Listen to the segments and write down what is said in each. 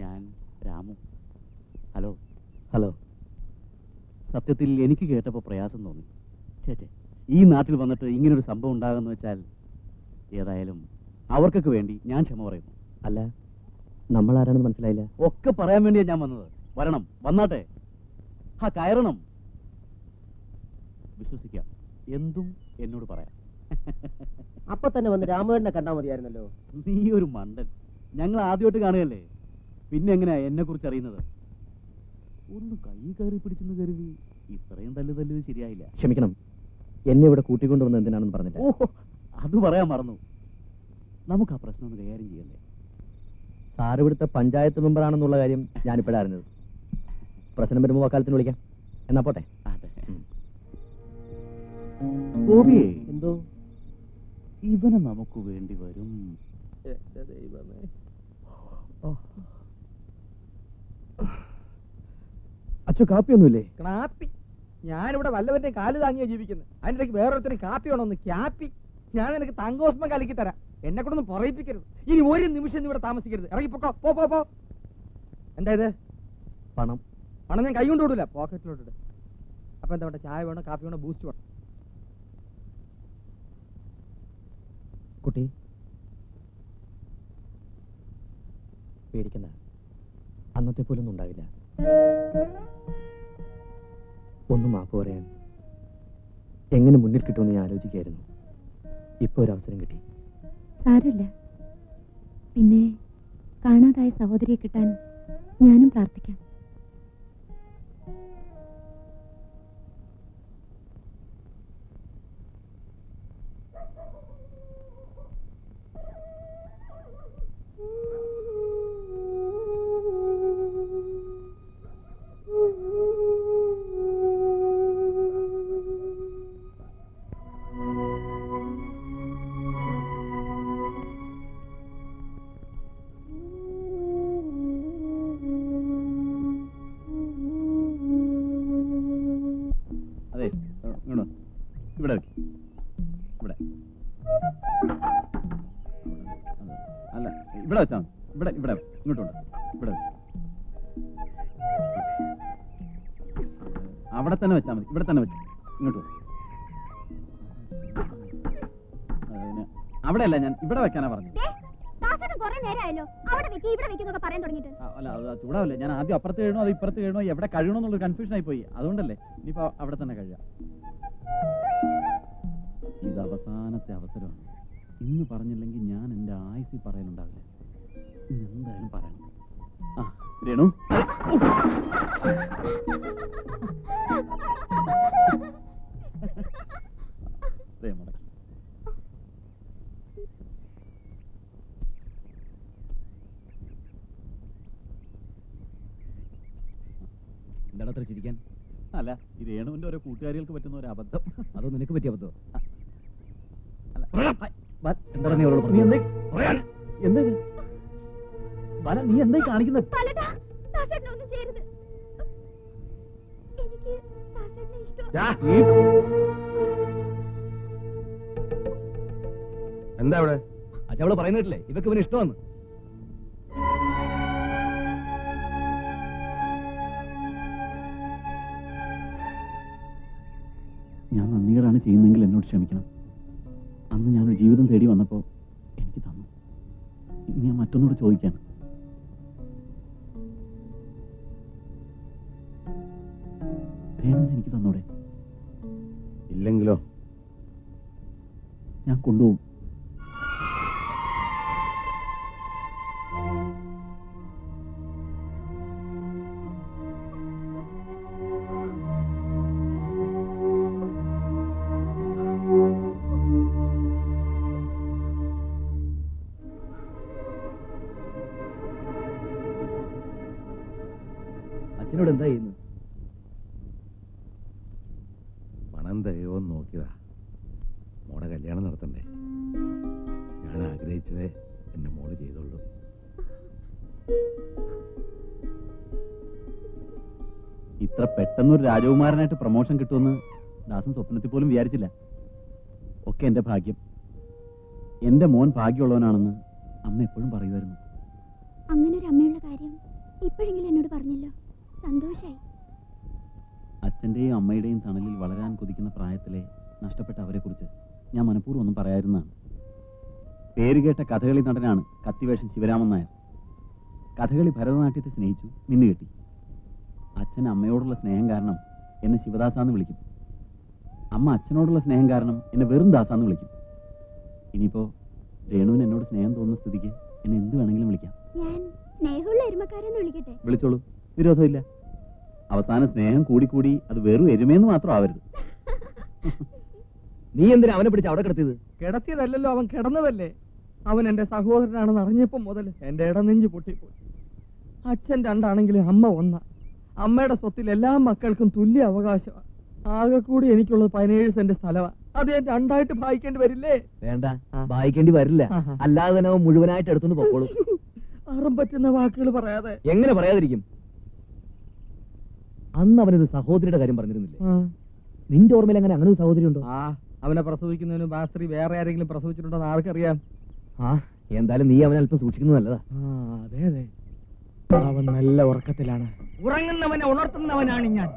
ഞാൻ Ramu. Hello. Hello. സത്യത്തിൽ എനിക്ക് കേട്ടപ്പോൾ പ്രയാസം തോന്നി. ചേച്ചേ, ഈ നാട്ടിൽ വന്നിട്ട് ഇങ്ങനൊരു സംഭവം ഉണ്ടാകുമെന്ന് വെച്ചാൽ ഏതായാലും അവർക്കൊക്കെ വേണ്ടി ഞാൻ ക്ഷമ പറയുന്നു. അല്ല, നമ്മൾ ആരാണെന്ന് മനസ്സിലായില്ല. ഒക്കെ പറയാൻ വേണ്ടിയാണ് ഞാൻ വന്നത്. വരണം, വന്നാട്ടെ. കയറണം. വിശ്വസിക്കാം, എന്തും എന്നോട് പറയാം. അപ്പൊ തന്നെ വന്ന് രാമേട്ടനെ കണ്ടാൽ മതിയായിരുന്നല്ലോ. നീ ഒരു മണ്ടൻ. ഞങ്ങൾ ആദ്യമായിട്ട് കാണുകയല്ലേ, പിന്നെ എങ്ങനെയാ എന്നെ കുറിച്ച് അറിയുന്നത്? ഒന്ന് കൈ കയറി പിടിച്ചെന്ന് കരുതി ഇത്രയും തല്ല് ശരിയായില്ല. ക്ഷമിക്കണം, എന്നെ ഇവിടെ കൂട്ടിക്കൊണ്ടുവന്ന് എന്തിനാണെന്ന് പറഞ്ഞില്ല. ഓഹോ, അത് പറയാൻ മറന്നു. നമുക്ക് ആ പ്രശ്നം ഒന്ന് കൈകാര്യം ചെയ്യല്ലേ? സാർ ഇവിടുത്തെ പഞ്ചായത്ത് മെമ്പറാണെന്നുള്ള കാര്യം ഞാനിപ്പോഴാണ് അറിഞ്ഞത്. പ്രശ്നം വരുമ്പോൾ വക്കാലത്തിന് വിളിക്കാം. എന്നാ പോട്ടെ. ഗോപിയെ, എന്തോ ഇവനെ നമുക്ക് വേണ്ടി വരും. അച്ഛൻ കാപ്പിയൊന്നുമില്ലേ? കാപ്പി? ഞാനിവിടെ വല്ലവന്റെ കാല് താങ്ങിയാ ജീവിക്കുന്നത്. അതിൻ്റെ ഇടയ്ക്ക് വേറൊരുത്തന് കാപ്പി വേണമെന്ന്. ക്യാപ്പി? ഞാൻ നിനക്ക് തങ്കോസ്മം കലക്കി തരാം. എന്നെ കൊണ്ടൊന്നും പറയിപ്പിക്കരുത്. ഇനി ഒരു നിമിഷം ഇവിടെ താമസിക്കരുത്. ഇറങ്ങിപ്പോക്കോ. പോ. എന്താ ഇത്? പണം. പണം ഞാൻ കൈ കൊണ്ട് വിടൂല, പോക്കറ്റിലോട്ടിട്ട്. അപ്പൊ എന്താ വേണ്ട? ചായ വേണോ, കാപ്പി വേണോ, ബൂസ്റ്റ് വേണം? കുട്ടി പേടിക്കണ്ട, അന്നത്തെ പോലൊന്നും ഉണ്ടാവില്ല. ഒന്ന് മാപ്പ് പറയാൻ എങ്ങനെ മുന്നിൽ കിട്ടുമെന്ന് ഞാൻ ആലോചിക്കായിരുന്നു. ഇപ്പൊ ഒരു അവസരം കിട്ടി. സാരമില്ല. പിന്നെ കാണാതായ സഹോദരിയെ കിട്ടാൻ ഞാനും പ്രാർത്ഥിക്കാം. ഇവിടെ വെച്ചാ ഇവിടെ ഇങ്ങോട്ടുണ്ട്. ഇവിടെ അവിടെ തന്നെ വെച്ചാൽ മതി. ഇവിടെ തന്നെ വെച്ചു. ഇങ്ങോട്ട് അവിടെ അല്ല, ഞാൻ ഇവിടെ വെക്കാനാ പറഞ്ഞു. അല്ല, അത് ചൂടാവില്ല. ഞാൻ ആദ്യം അപ്പുറത്ത് കഴിയണോ അത് ഇപ്പുറത്ത് കഴിയണോ എവിടെ കഴിയണോ എന്നുള്ളൊരു കൺഫ്യൂഷൻ ആയി പോയി. അതുകൊണ്ടല്ലേ. ഇനിയിപ്പോ അവിടെ തന്നെ കഴിയാം. ഇത് അവസാനത്തെ അവസരമാണ്. ഇന്ന് പറഞ്ഞില്ലെങ്കിൽ ഞാൻ എന്റെ ആയുസ്സിൽ പറയലുണ്ടാവില്ല. ഇന്ന് എന്തായാലും പറയണം. രേണു, എന്താണ് അത്ര ചിരിക്കാൻ? അല്ല, ഈ രേണുവിന്റെ ഓരോ കൂട്ടുകാരികൾക്ക് പറ്റുന്ന ഒരു അബദ്ധം. അതോ നിനക്ക് പറ്റിയ അബദ്ധം? എന്താ നീ അവരോട് എന്താ ബല, നീ എന്തായി കാണിക്കുന്നത്? എന്താ ഇവിടെ? അച്ഛവള് പറയുന്നില്ലേ ഇവക്ക് ഇവന് ഇഷ്ടമാണ്. ഞാൻ നന്ദികേടാണ് ചെയ്യുന്നെങ്കിൽ എന്നോട് ക്ഷമിക്കണം. അന്ന് ഞാനൊരു ജീവിതം തേടി വന്നപ്പോൾ എനിക്ക് തന്നു. ഇനി ഞാൻ മറ്റൊന്നോട് ചോദിക്കാണ്. രേണുവിനെ എനിക്ക് തന്നോടെ? ഇല്ലെങ്കിലോ? ഞാൻ കൊണ്ടുപോകും. അച്ഛനോട് എന്താ ചെയ്യുന്നു? പണം തികയോന്ന് നോക്കിയതാ. മോടെ കല്യാണം നടത്തണ്ടേ? ഞാൻ ആഗ്രഹിച്ചതേ എന്റെ മോള് ചെയ്തോളൂ. ഇത്ര പെട്ടെന്നൊരു രാജകുമാരനായിട്ട് പ്രൊമോഷൻ കിട്ടുമെന്ന് ദാസൻ സ്വപ്നത്തിൽ പോലും വിചാരിച്ചില്ല. ഒക്കെ എന്റെ ഭാഗ്യം. എന്റെ മോൻ ഭാഗ്യമുള്ളവനാണെന്ന് അമ്മ എപ്പോഴും പറയുമായിരുന്നു. അങ്ങനെ ഒരു അമ്മയുള്ള കാര്യം ഇപ്പോഴെങ്കിലും എന്നോട് പറഞ്ഞല്ലോ, സന്തോഷായി. അച്ഛൻ്റെയും അമ്മയുടെയും തണലിൽ വളരാൻ കൊതിക്കുന്ന പ്രായത്തിലെ നഷ്ടപ്പെട്ട അവരെക്കുറിച്ച് ഞാൻ മനഃപൂർവ്വം ഒന്നും പറയാതിരുന്നതാണ്. പേരുകേട്ട കഥകളി നടനാണ് കത്തിവേഷൻ ശിവരാമൻ നായർ. കഥകളി ഭരതനാട്യത്തെ സ്നേഹിച്ചു, നിന്നുകെട്ടി. അച്ഛൻ അമ്മയോടുള്ള സ്നേഹം കാരണം എന്നെ ശിവദാസാന്ന് വിളിക്കും. അമ്മ അച്ഛനോടുള്ള സ്നേഹം കാരണം എന്നെ വെറും ദാസാന്ന് വിളിക്കും. ഇനിയിപ്പോ രേണുവിന് എന്നോട് സ്നേഹം തോന്നുന്ന സ്ഥിതിക്ക് എന്നെ എന്ത് വേണമെങ്കിലും വിളിക്കാം. ഞാൻ സ്നേഹമുള്ള എരുമക്കാരെന്ന് വിളിക്കട്ടെ? വിളിച്ചോളൂ, വിരോധമില്ല. അവസാനം സ്നേഹം കൂടിക്കൂടി അത് വെറും എരുമയെന്ന് മാത്രം ആവരുത്. നീ എന്തിനാ അവനെ പിടിച്ച് അവിടെ കിടത്തിയത്? കിടത്തിയതല്ലല്ലോ, അവൻ കിടന്നതല്ലേ. അവൻ എന്റെ സഹോദരനാണെന്ന് അറിഞ്ഞപ്പം മുതൽ എന്റെ ഇടനെഞ്ച് പൊട്ടിപ്പോയി. അച്ഛൻ രണ്ടാണെങ്കിലും അമ്മ ഒന്നാ. അമ്മയുടെ സ്വത്തിൽ എല്ലാ മക്കൾക്കും തുല്യ അവകാശമാണ്. ആകെ കൂടി എനിക്കുള്ളത് 17 സെന്റ് സ്ഥലമാണ്. അത് ഞാൻ രണ്ടായിട്ട് ഭാഗിക്കേണ്ടി വരില്ലേ? വേണ്ട, വായിക്കേണ്ടി വരില്ല. അല്ലാതെ തന്നെ അവൻ മുഴുവനായിട്ട് എടുത്തോണ്ട് പൊക്കോളൂ. അറും പറ്റുന്ന വാക്കുകൾ പറയാതെ. എങ്ങനെ പറയാതിരിക്കും? അന്ന് അവനൊരു സഹോദരിയുടെ കാര്യം പറഞ്ഞിരുന്നില്ലേ? നിന്റെ ഓർമ്മയിൽ അങ്ങനെ ഒരു സഹോദരി ഉണ്ടോ? അവനെ പ്രസവിക്കുന്നതിന് ബാസ്ത്രി വേറെ ആരെങ്കിലും പ്രസവിച്ചിട്ടുണ്ടോ എന്ന് ആർക്കറിയാം? എന്തായാലും നീ അവനെ അല്പം സൂക്ഷിക്കുന്നത് നല്ലതാ. അതെ അതെ, അവൻ നല്ല ഉറക്കത്തിലാണ്. ഉറങ്ങുന്നവനെ ഉണർത്തുന്നവനാണ് ഞാൻ.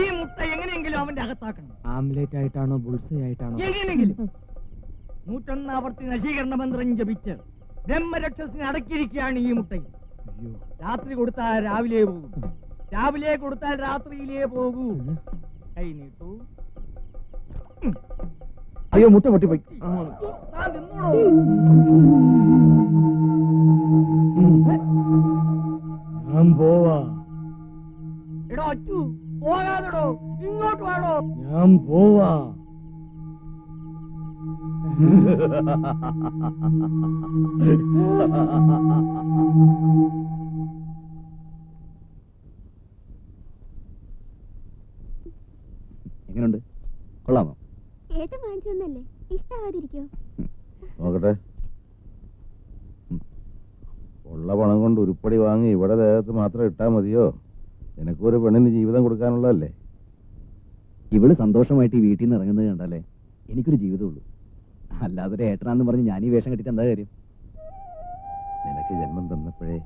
ഈ മുട്ട എങ്ങനെയെങ്കിലും അവന്റെ അകത്താക്കണം. ആംലേറ്റ് ആയിട്ടാണോ ബുൾസൈ ആയിട്ടാണോ? എങ്ങനെയെങ്കിലും 101 ആവർത്തി നശീകരണ മന്ത്രം ജപിച്ച് ബ്രഹ്മരക്ഷസിനെ അടക്കിയിരിക്കുകയാണ് ഈ മുട്ടയിൽ. രാത്രി കൊടുത്താൽ രാവിലെ പോകും, രാവിലെ കൊടുത്താൽ രാത്രിയിലേ പോകൂ. കൈ നീട്ടു. അയ്യോ, മുട്ട പൊട്ടിപ്പോയി. ഞാൻ പോവാ. എടോ അച്ചു, പോകാതെടോ, ഇങ്ങോട്ട് വാടോ. ഞാൻ പോവാ. എങ്ങനെയുണ്ട്? കൊള്ളാമോ? ഏട്ടൻ വാങ്ങിച്ചതന്നല്ലേ, ഇഷ്ടാവാതിരിക്കോ? നോക്കട്ടെ. ഉള്ള പണം കൊണ്ട് ഉരുപ്പടി വാങ്ങി ഇവിടെ ദേഹത്ത് മാത്രം ഇട്ടാ മതിയോ? നിനക്കൊരു പെണ്ണിന് ജീവിതം കൊടുക്കാനുള്ളതല്ലേ? ഇവള് സന്തോഷമായിട്ട് ഈ വീട്ടിൽ നിന്ന് ഇറങ്ങുന്നത് കണ്ടല്ലേ എനിക്കൊരു ജീവിതമുള്ളൂ. അല്ലാതെ ഒരു ഏട്ടനാന്ന് പറഞ്ഞ് ഞാൻ ഈ വേഷം കെട്ടിട്ട് എന്താ കാര്യം? നിനക്ക് ജന്മം തന്നപ്പോഴേ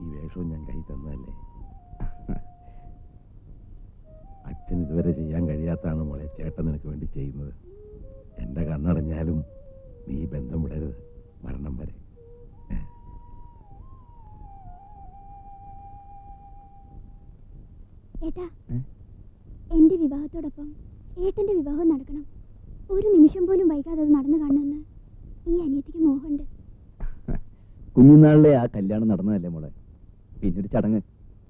ഈ വേഷവും ഞാൻ കൈ തന്നതല്ലേ. അച്ഛൻ ഇതുവരെ ചെയ്യാൻ കഴിയാത്താണ് മോളെ ചേട്ടൻ നിനക്ക് വേണ്ടി ചെയ്യുന്നത്. എന്റെ കണ്ണടഞ്ഞാലും നീ ബന്ധം വിടരുത്, മരണം വരെ. ഏട്ടാ, എന്റെ വിവാഹത്തോടൊപ്പം ഏട്ടന്റെ വിവാഹം നടക്കണം. ഒരു നിമിഷം പോലും വൈകാതെ അത് നടന്നു കാണണമെന്ന് ഈ അനിയത്തിക്ക് മോഹമുണ്ട്. കുഞ്ഞുനാളിലെ ആ കല്യാണം നടന്നതല്ലേ മോളെ, പിന്നൊരു ചടങ്ങ്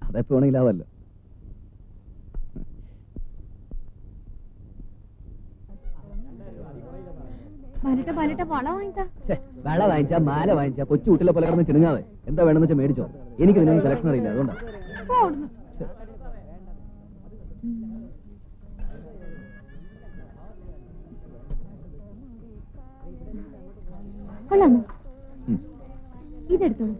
അതെപ്പോ വേണമെങ്കിലും ആവല്ലോ. വള വാങ്ങിച്ചാ മാല വാങ്ങിച്ചാ കൊച്ചു കുട്ടിലെ പോലെ കിടന്ന് ചിണുങ്ങാതെ എന്താ വേണമെന്ന് വെച്ചാൽ മേടിച്ചോ. എനിക്ക് ഇതിനൊന്നും സെലക്ഷൻ അറിയില്ല, അതുകൊണ്ടാണ്. കൊള്ളാമോ? ഇതെടുത്തോളൂ.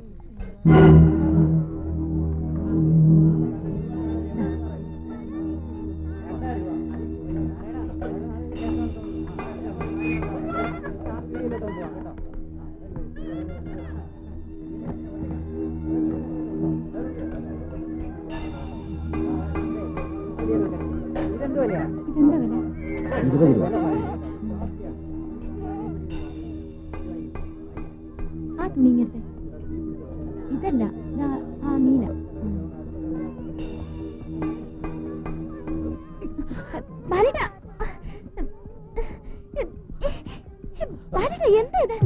ഇതെന്താ വില? 20 രൂപ. ആ തുണി ഇങ്ങനത്തെ ഇതല്ല, ആ നീല. എന്താ ഇത്?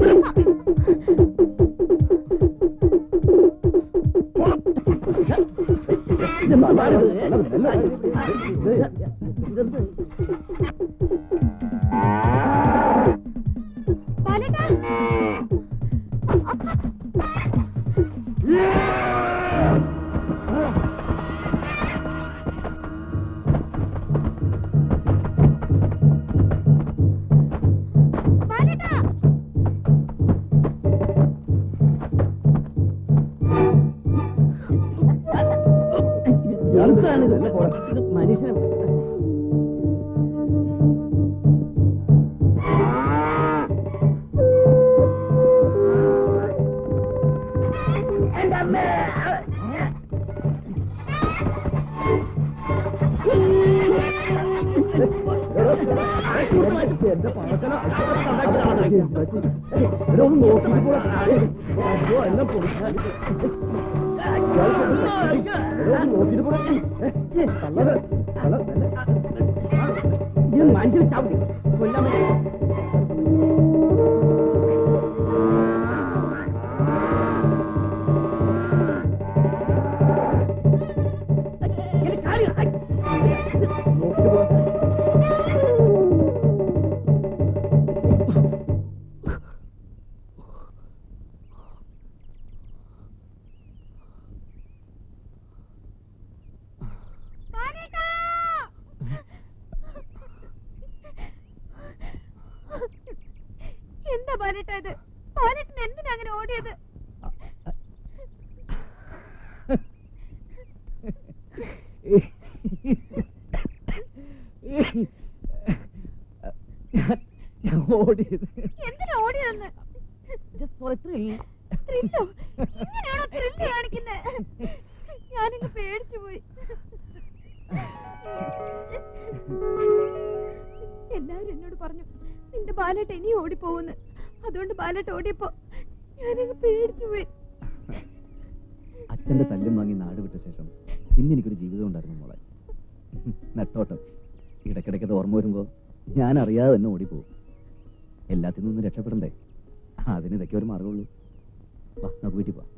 മനുഷ്യനെ മനുഷ്യൻ ചാവും കൊല്ലാൻ എന്താ ബാലേട്ട ഇത്? ബാലേട്ടൻ എന്തിനാ അങ്ങനെ ഓടിയത്? ഓടിയത് എന്തിനാ ഓടിയതെന്ന്? ത്രില്ലോ? ഇങ്ങനെയാണോ ത്രില്ല് കാണിക്കുന്നത്? ഞാനിങ്ങ് പേടിച്ചു പോയി. എല്ലാരും എന്നോട് പറഞ്ഞു നിന്റെ ബാലേട്ട ഇനി ഓടിപ്പോവുന്ന്. അതുകൊണ്ട് ബാലേട്ട ഓടിയപ്പോ ഞാനിങ്ങ് പേടിച്ചു പോയി. അച്ഛന്റെ തല്ലും വാങ്ങി നാട് വിട്ട ശേഷം പിന്നെ എനിക്കൊരു ജീവിതം ഉണ്ടായിരുന്നു മോളെ. നെട്ടോട്ടം. ഇടയ്ക്കിടയ്ക്കത് ഓർമ്മ വരുമ്പോ ഞാൻ അറിയാതെ തന്നെ ഓടിപ്പോവും. എല്ലാത്തിൽ നിന്നും രക്ഷപ്പെടണ്ടേ? അതിന് ഇതൊക്കെ ഒരു മാർഗമുള്ളൂ. വാ നമുക്ക് വീട്ടിൽ പോവാം.